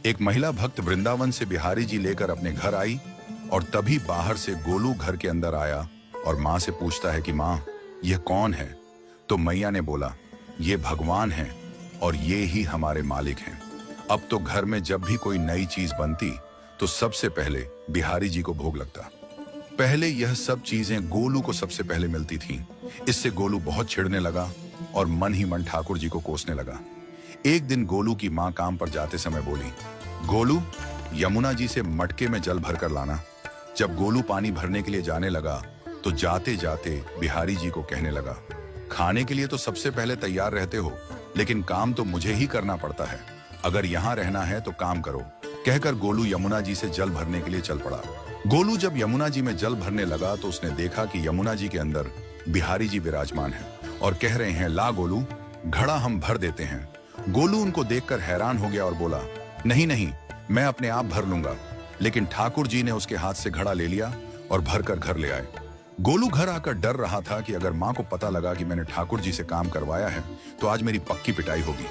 एक महिला भक्त वृंदावन से बिहारी जी लेकर अपने घर आई और तभी बाहर से गोलू घर के अंदर आया और माँ से पूछता है कि माँ, यह कौन है? तो मैया ने बोला, ये भगवान है और ये ही हमारे मालिक हैं। अब तो घर में जब भी कोई नई चीज बनती तो सबसे पहले बिहारी जी को भोग लगता। पहले यह सब चीजें गोलू को सबसे पहले मिलती थीं। इससे गोलू बहुत चिढ़ने लगा और मन ही मन ठाकुर जी को कोसने लगा। एक दिन गोलू की माँ काम पर जाते समय बोली, गोलू, यमुना जी से मटके में जल भरकर लाना। जब गोलू पानी भरने के लिए जाने लगा तो जाते जाते बिहारी जी को कहने लगा, खाने के लिए तो सबसे पहले तैयार रहते हो, लेकिन काम तो मुझे ही करना पड़ता है। अगर यहाँ रहना है तो काम करो। कहकर गोलू यमुना जी से जल भरने के लिए चल पड़ा। गोलू जब यमुना जी में जल भरने लगा तो उसने देखा कि यमुना जी के अंदर बिहारी जी विराजमान हैं और कह रहे हैं, ला गोलू, घड़ा हम भर देते हैं। गोलू उनको देखकर हैरान हो गया और बोला, नहीं नहीं, मैं अपने आप भर लूंगा। लेकिन ठाकुर जी ने उसके हाथ से घड़ा ले लिया और भरकर घर ले आए। गोलू घर आकर डर रहा था कि अगर माँ को पता लगा कि मैंने ठाकुर जी से काम करवाया है तो आज मेरी पक्की पिटाई होगी।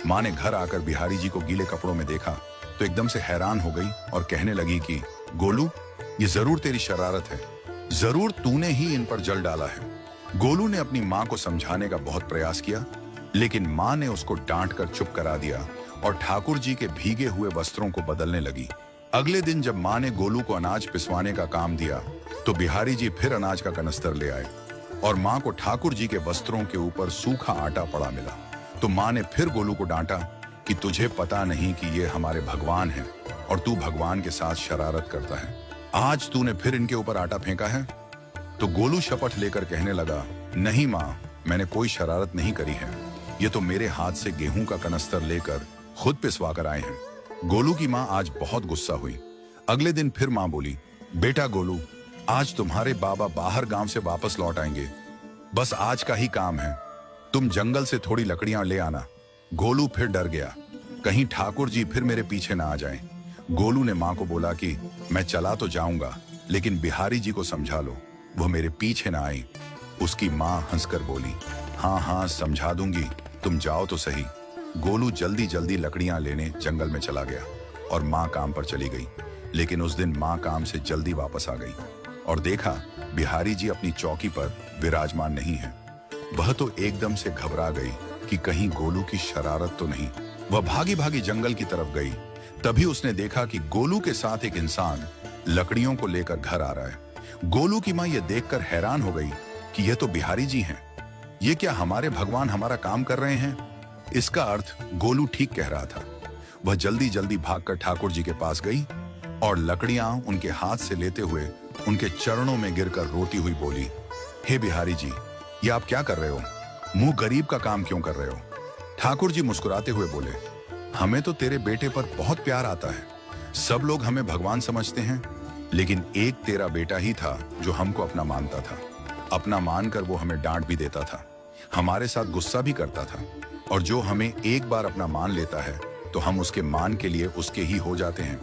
माँ ने घर आकर बिहारी जी को गीले कपड़ों में देखा तो एकदम से हैरान हो गई और कहने लगी कि गोलू, ये जरूर तेरी शरारत है, जरूर तूने ही इन पर जल डाला है। गोलू ने अपनी माँ को समझाने का बहुत प्रयास किया, लेकिन माँ ने उसको डांट कर चुप करा दिया और ठाकुर जी के भीगे हुए वस्त्रों को बदलने लगी। अगले दिन जब माँ ने गोलू को अनाज पिसवाने का काम दिया तो बिहारी जी फिर अनाज का कनस्तर ले आए और माँ को ठाकुर जी के वस्त्रों के ऊपर सूखा आटा पड़ा मिला। तो माँ ने फिर गोलू को डांटा कि तुझे पता नहीं कि ये हमारे भगवान हैं और तू भगवान के साथ शरारत करता है। आज तूने फिर इनके ऊपर आटा फेंका है। तो गोलू शपथ लेकर कहने लगा, नहीं माँ, मैंने कोई शरारत नहीं करी है। ये तो मेरे हाथ से गेहूं का कनस्तर लेकर खुद पिसवा कर आए हैं। गोलू की माँ आज बहुत गुस्सा हुई। अगले दिन फिर माँ बोली, बेटा गोलू, आज तुम्हारे बाबा बाहर गांव से वापस लौट आएंगे। बस आज का ही काम है, तुम जंगल से थोड़ी लकड़ियां ले आना। गोलू फिर डर गया, कहीं ठाकुर जी फिर मेरे पीछे ना आ जाएं। गोलू ने माँ को बोला कि मैं चला तो जाऊंगा, लेकिन बिहारी जी को समझा लो, वो मेरे पीछे ना आई। उसकी माँ हंसकर बोली, हाँ हाँ समझा दूंगी, तुम जाओ तो सही। गोलू जल्दी जल्दी लकड़ियां लेने जंगल में चला गया और माँ काम पर चली गई। लेकिन उस दिन माँ काम से जल्दी वापस आ गई और देखा बिहारी जी अपनी चौकी पर विराजमान नहीं है। वह तो एकदम से घबरा गई कि कहीं गोलू की शरारत तो नहीं। वह भागी भागी जंगल की तरफ गई। तभी उसने देखा कि गोलू के साथ एक इंसान लकड़ियों को लेकर घर आ रहा है। गोलू की माँ यह देखकर हैरान हो गई कि यह तो बिहारी जी हैं। ये क्या हमारे भगवान हमारा काम कर रहे हैं? इसका अर्थ गोलू ठीक कह रहा था। वह जल्दी जल्दी भागकर ठाकुर जी के पास गई और लकड़ियां उनके हाथ से लेते हुए उनके चरणों में गिरकर रोती हुई बोली, हे बिहारी जी, ये आप क्या कर रहे हो? मुंह गरीब का काम क्यों कर रहे हो? ठाकुर जी मुस्कुराते हुए बोले, हमें तो तेरे बेटे पर बहुत प्यार आता है। सब लोग हमें भगवान समझते हैं, लेकिन एक तेरा बेटा ही था जो हमको अपना मानता था। अपना मानकर वो हमें डांट भी देता था, हमारे साथ गुस्सा भी करता था, और जो हमें एक बार अपना मान लेता है तो हम उसके मान के लिए उसके ही हो जाते हैं।